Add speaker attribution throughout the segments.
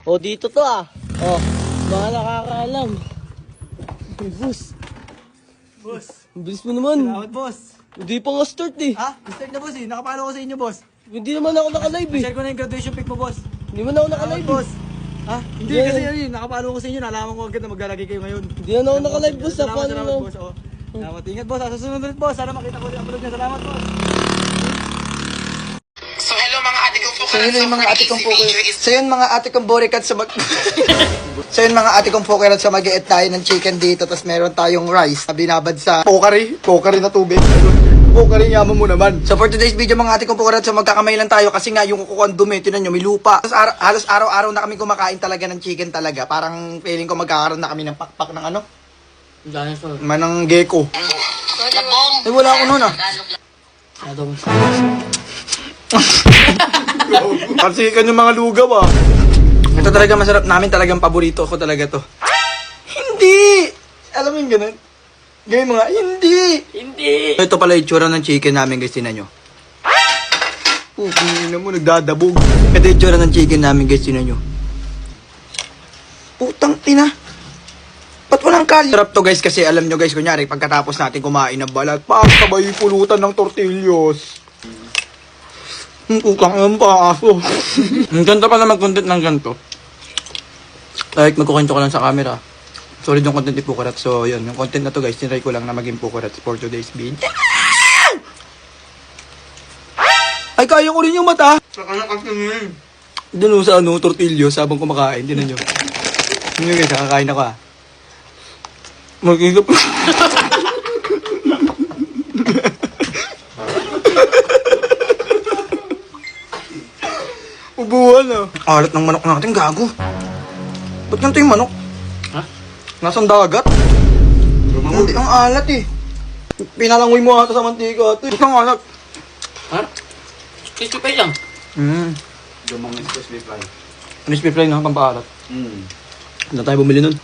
Speaker 1: O, dito to ah. O, mga nakakaalam. Ay, boss.
Speaker 2: Boss.
Speaker 1: Ang bilis mo naman.
Speaker 2: Salamat, boss.
Speaker 1: Hindi pa nga start eh.
Speaker 2: Ha? Start na, boss eh. Nakapalo ko sa inyo, boss.
Speaker 1: Hindi naman ako naka-live eh.
Speaker 2: Share ko na yung graduation pic mo, boss.
Speaker 1: Hindi naman ako
Speaker 2: Salamat,
Speaker 1: naka-live
Speaker 2: boss.
Speaker 1: eh.
Speaker 2: Ha? Hindi,
Speaker 1: Yeah.
Speaker 2: kasi yun, nakapalo ko sa inyo. Nalaman ko agad na maglalagay kayo ngayon.
Speaker 1: Hindi na ako naka-live boss. Sa
Speaker 2: Salamat,
Speaker 1: paano
Speaker 2: salamat,
Speaker 1: lang.
Speaker 2: boss. Oh. Salamat. Ingat, boss. Sa susunod ulit, boss. Sana makita ko yung upload niya. Salamat, boss.
Speaker 3: So hello mga ate kong po.
Speaker 4: So yun yung mga ate kong poker. So yun mga ate kong borikat sa mag... So yun mga ate kong poker at sa mag-eat tayo ng chicken dito. Tapos meron tayong rice na binabad sa pokari na tubig. Pokari yaman mo naman. So for today's video mga ate kong poker at sa magkakamay lang tayo. Kasi nga yung kukuha ang dumi, tinan nyo, may lupa. Tapos halos araw-araw na kami kumakain talaga ng chicken talaga. Parang feeling ko magkakaroon na kami ng pakpak ng ano?
Speaker 1: Dinosaur.
Speaker 4: Manang gecko.
Speaker 3: Labong.
Speaker 4: Eh wala ako nun ah.
Speaker 1: Adong.
Speaker 4: Kasi yung mga lugaw ah. Ito talaga masarap namin, talagang paborito ko talaga to. Hindi! Alam mo yung ganun? Gawin mo nga, hindi! Ito pala yung itsura ng chicken namin guys, tinan nyo. Pupingin na mo, nagdadabog. Ito yung itsura ng chicken namin guys, tinan nyo. Putang ina. Ba't walang kali? Sarap to guys kasi alam nyo guys, kunyari pagkatapos natin kumain ng balat, sabay pulutan ng tortillos. Kukang ang paaso. Ang ganda pala mag-content ng ganito. Like, magkukwento ko lang sa camera. Solid yung content ni Pukurat. So, yun. Yung content na to guys, tinry ko lang na maging Pukurat for today's video. Ay, kaya ko rin yung mata. Doon sa ano, tortillos habang kumakain. Tinan nyo. Yun guys, nakakain ako ah. Mag-igap. Ubuhan ah. Alat ng manok natin, gago. Ba't ganito yung manok?
Speaker 1: Ha?
Speaker 4: Nasaan dagat? Hindi, ang alat eh. Pinalangoy mo ata sa mantika ito. Ba't ang alat?
Speaker 1: Ha? Crispy pie lang.
Speaker 2: Dumang crispy fry.
Speaker 4: Crispy fry na, pampaalat. Hindi tayo bumili nun.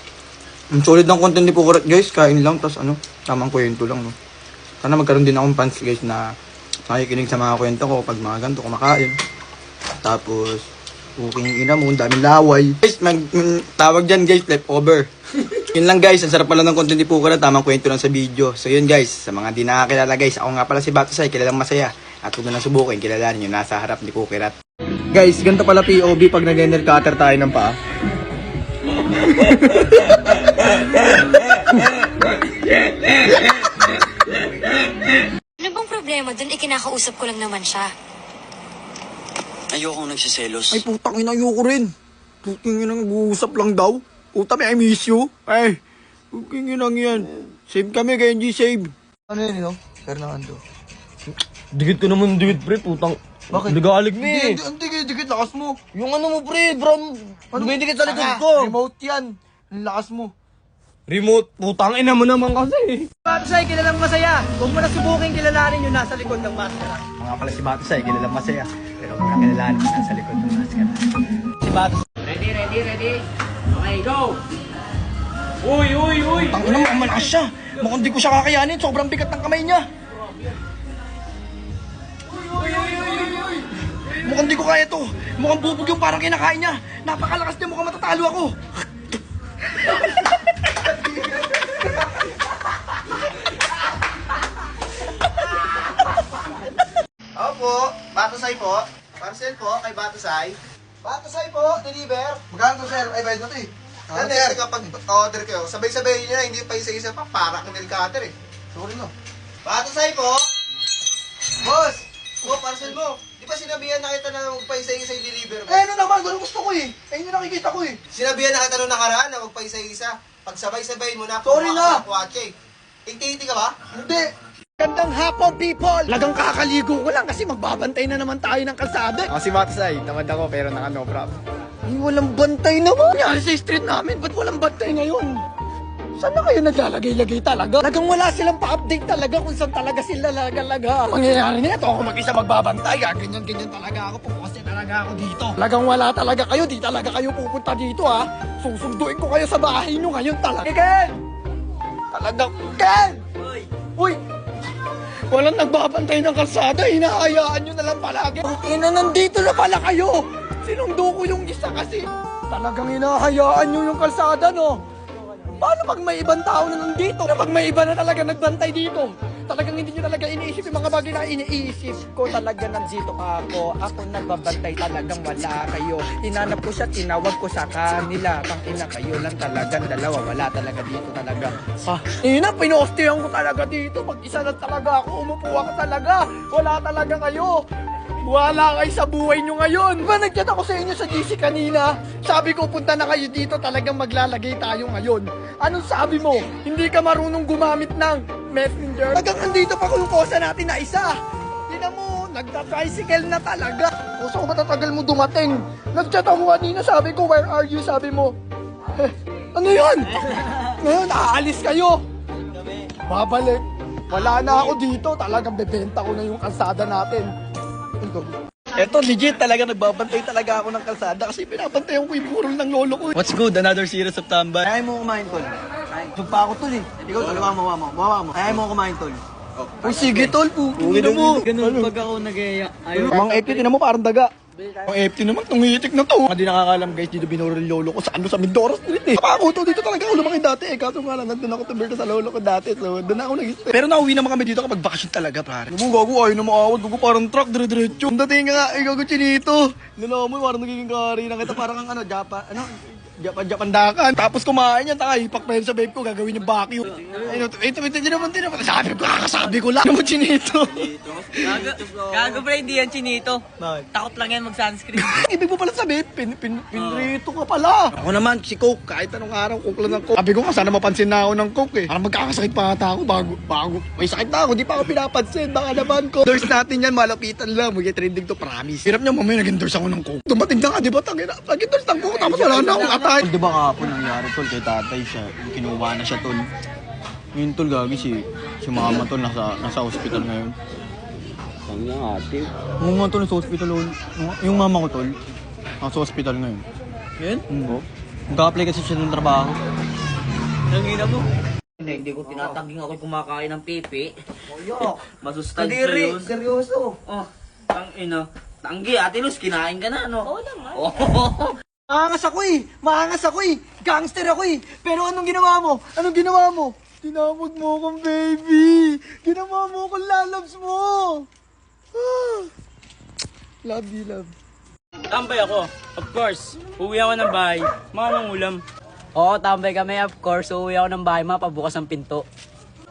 Speaker 4: Ang solid ng content ni Pukurat guys. Kain lang, tas ano, tamang kwento lang no. Sana magkaroon din akong fans guys na nakikinig sa mga kwento ko pag mga ganito kumakain. Tapos, uking ina mo, ang daming laway. Guys, tawag dyan guys, leftover. Yun lang guys, ang sarap pala ng content ni Pukurat, tamang kwento lang sa video. So yun guys, sa mga di nakakilala guys, ako nga pala si Batusay, kilalang masaya. At kung na subukin, kilalanin nyo, nasa harap ni Pukurat. Guys, ganito pala POV pag nag-ender cutter tayo ng paa.
Speaker 5: Ano bang problema dun? Ikinakausap ko lang naman siya.
Speaker 3: Ayokong nagsiselos.
Speaker 4: Ay putang ina, ayoko rin. Putang ina, nag-uusap lang daw. Puta, I miss you. Ay, putang ina yan. Save kami, kaya hindi save. Ano yun, no? Fernando.
Speaker 1: Dikit ka naman, dikit pre, putang.
Speaker 4: Bakit?
Speaker 1: Nagalig na eh.
Speaker 4: Ang dikit, lakas mo.
Speaker 1: Yung ano mo pre, brown. Dumidikit sa likod ko.
Speaker 4: Remote yan. Ang lakas mo.
Speaker 1: Remote, putang ina mo naman kasi.
Speaker 2: Batusay, kilalang masaya. Huwag mo na subukin kilalanin yung nasa likod ng maskara.
Speaker 4: Mga pala si Batusay, kilalang masaya. Pero kung nakilalaan mo sa likod ng maskara. Si Batusay.
Speaker 2: Ready? Okay, go! Uy!
Speaker 4: Tang ina mo, malakas siya. Mukhang di ko siya kakayanin. Sobrang bigat ng kamay niya. Mukhang di ko kaya to. Mukhang bubog yung parang kinakain niya. Napakalakas niya, mukhang matatalo ako. Opo, Batusay po. Parcel po kay Batusay. Batusay po, deliver. Magkano to, sir? Ay, bayad na to eh. Sir, kapag order kayo, sabay-sabay nyo na, hindi pa isa-isa pa. Para kang delikado eh. Sorry no. Batusay po. Boss, parcel mo. Di ba sinabihan na kita na huwag pa isa-isa yung deliver mo? Eh, ano naman, ganun gusto ko eh. Ayun yung nakikita ko eh. Sinabihan na kita nung nakaraan na huwag pa isa-isa. Pag sabay-sabay mo na, sorry na. Inti-inti ka ba? Hindi. Gandang hapon, people! Lagang kakaligo ko lang kasi magbabantay na naman tayo ng kalsada.
Speaker 2: Ako si Batusay, tamad ako pero naka no problem.
Speaker 4: Ay, walang bantay naman. Nangyari sa street namin, ba't walang bantay ngayon? Saan na kayo naglalagay-lagay talaga? Lagang wala silang pa-update talaga kung saan talaga sila laga-laga. Mangyayari na ito, ako mag-isa magbabantay. Ganyan-ganyan talaga ako, pupukasin talaga ako dito. Lagang wala talaga kayo, di talaga kayo pupunta dito ha. Susunduin ko kayo sa bahay nyo ngayon talaga. Ken! Talagang, Ken! Uy! Walang nagbabantay ng kalsada, hinahayaan nyo na lang palagi. Ina, nandito na pala kayo! Sinundo ko yung isa kasi.
Speaker 2: Talagang hinahayaan nyo yung kalsada, no? Paano pag may ibang tao na nandito? Pag may iba na talaga nagbantay dito? Talagang hindi nyo talaga iniisip yung mga bagay na iniisip ko talaga nandito ako. Ako nagbabantay talagang wala kayo. Hinanap ko siya, tinawag ko sa kanila. Tangina kayo lang talagang dalawa. Wala talaga dito talaga. Ina, pinostihan ko talaga dito. Mag-isa lang talaga ako. Umupo ako talaga. Wala talaga kayo. Wala kayo sa buhay nyo ngayon. Diba nag-chat ako sa inyo sa GC kanina? Sabi ko, punta na kayo dito, talagang maglalagay tayo ngayon. Anong sabi mo? Hindi ka marunong gumamit ng messenger? Talagang andito pa kung kosa natin na isa. Tingnan mo, nagta-tricycle na talaga. Gusto ko matatagal mo dumating. Nag-chat ako kanina, sabi ko, where are you? Sabi mo, ano yun? Ngayon, aalis kayo. Babalik. Wala na ako dito, talagang bebenta ko na yung kalsada natin. Eto, legit talaga nagbabantay talaga ako ng kalsada kasi pinabantayan ko yung burol ng lolo ko.
Speaker 6: What's good? Another series of tambay.
Speaker 2: Ayaw mo kumain, tol. Tugpa ako, tol, eh. Ikaw, tol, bawa mo. Ayaw mo kumain, tol. Uy, sige, tol, pugin mo.
Speaker 6: Ganun pag ako nag-eya. Ayaw.
Speaker 2: Mang FT, tinan mo, parang daga. Ang FT naman, tungitik na to. Hindi nakakalam, guys, dito binuro ng lolo ko. Saan sa Mindoro Street, eh. Ako to, dito talaga ako lumaki dati, eh. Kaso nga lang, nandun ako tumira sa lolo ko dati. So, doon ako nag-stay. Pero nauwi naman kami dito kapag bakasyon talaga, pare. Gago, ayaw na maawad. Gago, parang truck, dire-diretso. Ang dating nga, gago, chinito. Nalaman mo, parang nagiging kari na kita. Parang ang Japan dakan. Tapos kumain yan, ipak pa yun sa babe ko, gagawin yung vacuum. Ito naman. Sabi ko lang. Ano mo, chinito?
Speaker 6: Gago pre, hindi yan chinito. Takot lang yan mag-sunscreen.
Speaker 2: Ibig mo pala sabihin, pinrito ka pala. Ako naman, si Coke, kahit anong araw, Coke lang ng Coke. Sabi ko nga, sana mapansin na ako ng Coke eh. Parang magkakasakit pa ata ako bago. May sakit na ako, di pa ako pinapansin. Baka naman ko. Endorse natin yan, malapitan lang. Mag-trending to, promise. Hirap niya, mamaya nag-endorse ako ng Coke. Dumating na ka, di ba? Nag-endorse ng Coke, tapos wala na akong atay.
Speaker 6: Di ba kahapon nangyari tol kay tatay siya, kinuha na siya tol. Ngayon tol gagi si mama tol nasa hospital ngayon.
Speaker 1: Ang yung ate.
Speaker 6: Yung mga tol nasa hospital yung mama ko tol nasa hospital ngayon.
Speaker 2: Yan?
Speaker 6: Mag-apply kasi siya ng trabaho.
Speaker 1: Nangina mo. Hindi ko tinatangging ako kumakain ng pipi.
Speaker 2: Oyo.
Speaker 1: Masustansya yun.
Speaker 2: Seryoso.
Speaker 1: Oh, ang ina. Tanggi, Ate Luz, kinain ka na, no?
Speaker 5: Oo naman.
Speaker 1: Oh.
Speaker 2: Maangas ako eh. Gangster ako eh. Pero anong ginawa mo? Tinawag mo akong baby. Ginawa mo akong lalabs mo. Love you, love.
Speaker 7: Tambay ako, of course. Uwi ako ng bahay, mga ulam.
Speaker 1: Oo, tambay kami, of course. Uuwi ako ng bahay, mapabukas ang pinto.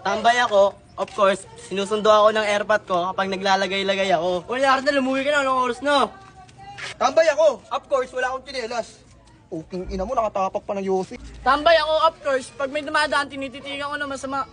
Speaker 7: Tambay ako, of course. Sinusundo ako ng airpot ko kapag naglalagay-lagay ako.
Speaker 1: Wala na, lumuwi ka na. Anong oras na?
Speaker 2: Tambay ako. Of course, wala akong tsinelas. Uking ina mo, nakatapak pa ng Yossi.
Speaker 7: Tambay ako, of course. Pag may dumadaan, tinititigan ko na masama.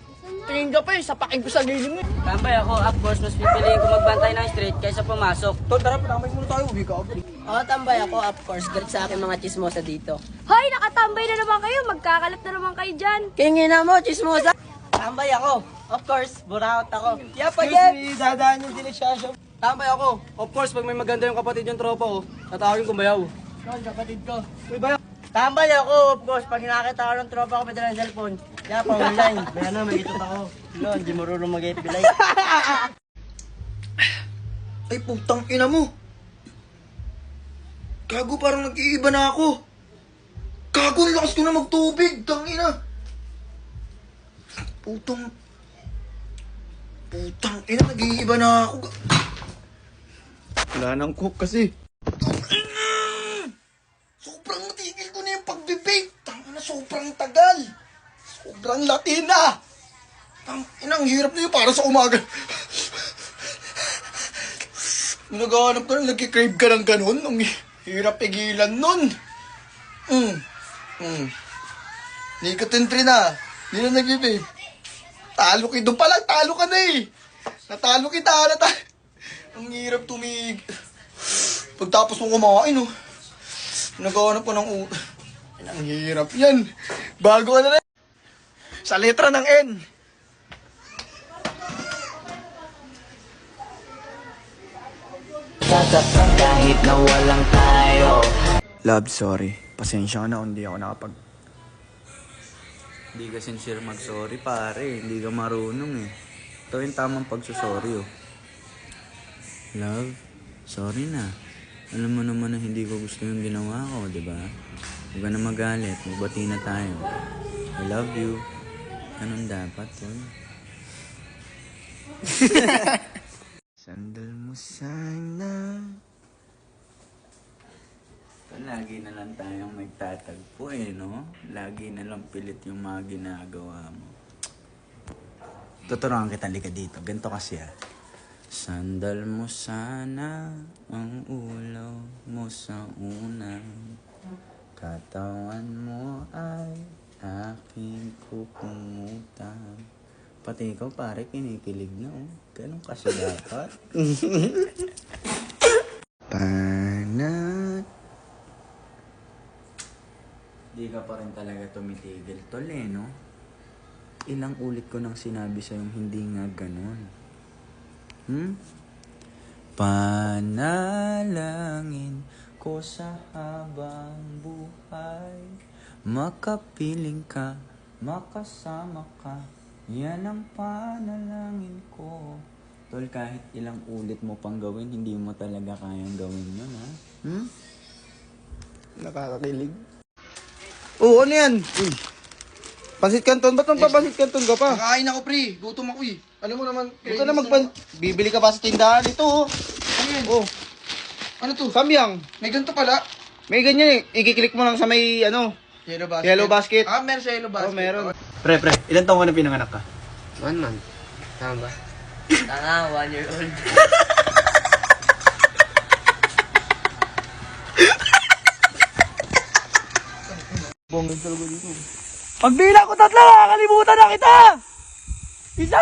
Speaker 7: Tingin ka pa eh, sapakin ko sa gilid mo eh.
Speaker 1: Tambay ako, of course. Mas pipiliin ko magbantay ng street kaysa pumasok.
Speaker 2: Tol, tara, patambay muna tayo. Uwi ka agad.
Speaker 1: Oo, tambay ako, of course. Galit sa akin mga chismosa dito.
Speaker 5: Hoy, nakatambay na naman kayo. Magkakalat na naman kayo dyan.
Speaker 1: Kingin na mo, chismosa. Tambay ako, of course. Buraot ako.
Speaker 2: Excuse me, dadaan yung dinisyasyo.
Speaker 7: Tambay ako, of course. Pag may maganda yung kapatid yung tropa ko, tatawagin kong bayaw.
Speaker 1: Kapatid ko.
Speaker 2: Uy, bayo.
Speaker 1: Tambay ako, of course. Pag nakakita ko ng tropa ko, may dalang cellphone. Kaya pa online. Kaya na, may itot ako. Lon, di marunong mag-FB like.
Speaker 4: Ay, putang ina mo. Gago, parang nag-iiba na ako. Gago, ang lakas ko na magtubig. Tang ina. Putang ina, nag-iiba na ako.
Speaker 2: Wala nang cook kasi.
Speaker 4: Sobrang natigil ko na yung pagbe-vape. Tangina, sobrang tagal. Sobrang latina. Tangina, ang hirap na yun para sa umaga. Naghahanap ka na, nagkikrave ka ng ganun. Ang hirap pigilan nun. Nicotine free na. Hindi na nag-vape. Talo ka. Doon pa lang, talo ka na eh. Natalo kita. Ang hirap tumig. Pagtapos mong kumain, oh. Naghahanap ko ng ang hirap yan. Bago na rin. Sa letra ng N.
Speaker 1: Kahit na walang tayo.
Speaker 6: Love, sorry. Pasensya ka na hindi ako nakapag... Hindi ka sincere mag-sorry pare. Hindi ka marunong eh. Ito yung tamang pagsusorry oh. Love, sorry na. Alam mo naman na hindi ko gusto yung ginawa ko, di ba? Huwag ka na magalit. Magbati na tayo. I love you. Ganun dapat, tol. Sandal mo sana. Lagi na lang tayong magtatagpo no? Lagi na lang pilit yung mga ginagawa mo. Tuturuan kita, lika dito. Ganito kasi Sandal mo sana ang ulaw mo sa unang katawan mo ay aking kukumutan. Pati ikaw pare kinikilig na Ganun kasi dapat. Panat. Di ka pa rin talaga tumitigil, tol no? Ilang ulit ko nang sinabi sa'yong hindi nga ganun. Panalangin ko sa habang buhay, makapiling ka, makasama ka, yan ang panalangin ko. Tol, kahit ilang ulit mo pang gawin, hindi mo talaga kayang gawin yun, ha?
Speaker 2: Nakakakilig. Oo, ano yan? Pansit Canton, ba't magpapansit Canton ka pa?
Speaker 4: Kakain ako, pre. Gutom ako eh. Alam mo naman,
Speaker 2: Huwag ka na bibili ka pa sa tindahan ito.
Speaker 4: Ano yan?
Speaker 2: Oh,
Speaker 4: Ano to?
Speaker 2: samyang.
Speaker 4: May ganito pala.
Speaker 2: May ganyan i-click mo lang sa may
Speaker 4: Yellow basket.
Speaker 2: yellow basket.
Speaker 4: Ah, meron sa yellow basket.
Speaker 2: Oh, meron.
Speaker 6: Pre, ilan taon ka na pinanganak ka?
Speaker 4: 1 month. Tama ba?
Speaker 1: Tanga, 1 year old.
Speaker 2: Bonggan talaga dito. Pagbilang ko 3, kakalimutan na kita! Isa!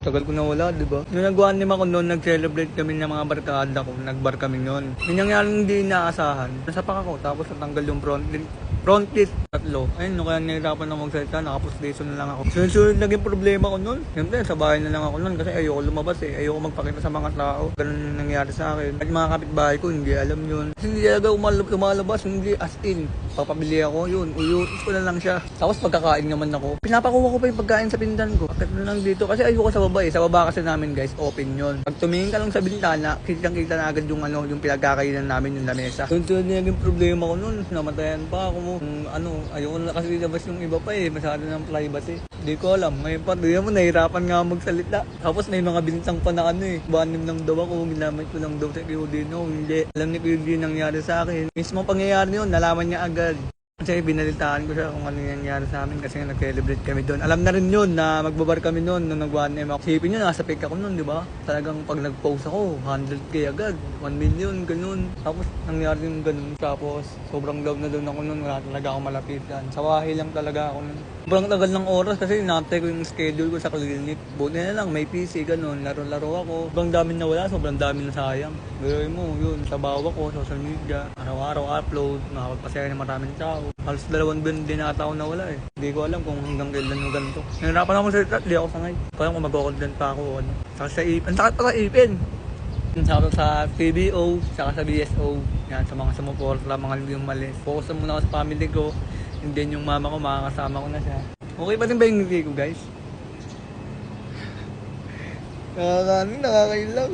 Speaker 2: Tagal ko na wala, di ba? Nung nag-1 ako noon, nag-celebrate kami ng mga barkada ko. Nag-bar kami noon. May nangyaring hindi inaasahan. Nasapak ako, tapos natanggal yung front teeth. 3. Ayun, nung kaya nahirapan na magsalita, nakapostation na lang ako. Sunod naging problema ko noon. Siyempre, sa bahay na lang ako noon kasi ayoko lumabas Ayoko magpakita sa mga tao. Ganun yung nangyari sa akin. At mga kapitbahay ko, hindi alam yun. Kasi hindi talaga umalabas, hindi as in. Papabili ako, yun. Uyutis ko na lang siya. Tapos pagkakain naman ako. Pinapakuha ko pa yung pagkain sa pindan ko. Bakit na lang dito? Kasi ayoko sa baba Sa baba kasi namin guys, open yun. Pag tumingin ka lang sa bintana, kitang-kita na agad yung yung pinagkakainan namin yung lamesa. Sunod na naging problema ko noon. Namatayan pa ako ayoko na kasi labas yung iba pa masyado ng privacy. Hindi ko alam. Ngayon pa, di mo, nahirapan nga magsalita. Tapos may mga bintang pa na banim lang daw ako, ginamit ko lang daw sa QD. No, hindi. Alam ni QD nangyari sa akin. Mismo pangyayari yun, nalaman niya agad. Kasi binalitaan ko siya kung ano yung nangyari sa amin kasi nag-celebrate kami doon. Alam na rin yun na magbabar kami noon nung nag-1M ako. Sipin nyo, nasa pick ako noon, di ba? Talagang pag nag-post ako, 100k agad, 1 million, ganun. Tapos nangyari yung ganun. Tapos sobrang down na doon ako noon, wala talaga ako malapitan. Sawahi lang talaga ako noon. Sobrang tagal ng oras kasi inantay ko yung schedule ko sa clinic. Buti na lang, may PC, ganun. Laro-laro ako. Sobrang dami na wala, sobrang dami na sayang. Gawin mo, yun, sabaw ako, social media. Araw-araw upload, nakapagpasaya ng maraming tao. Halos 2 buwan din na tao na wala Hindi ko alam kung hanggang kailan yung ganito. Nahirapan ako sa di ako sangay. Kaya kung mag-content pa ako, Saka sa ipin. Saka pa sa ipin. Saka sa PBO, saka sa BSO. Yan, sa mga sumuporta, mga yung mali. Focus na muna ako sa family ko. And then yung mama ko, makakasama ko na siya. Okay pa din ba yung ngiti ko, guys? Nakakailang.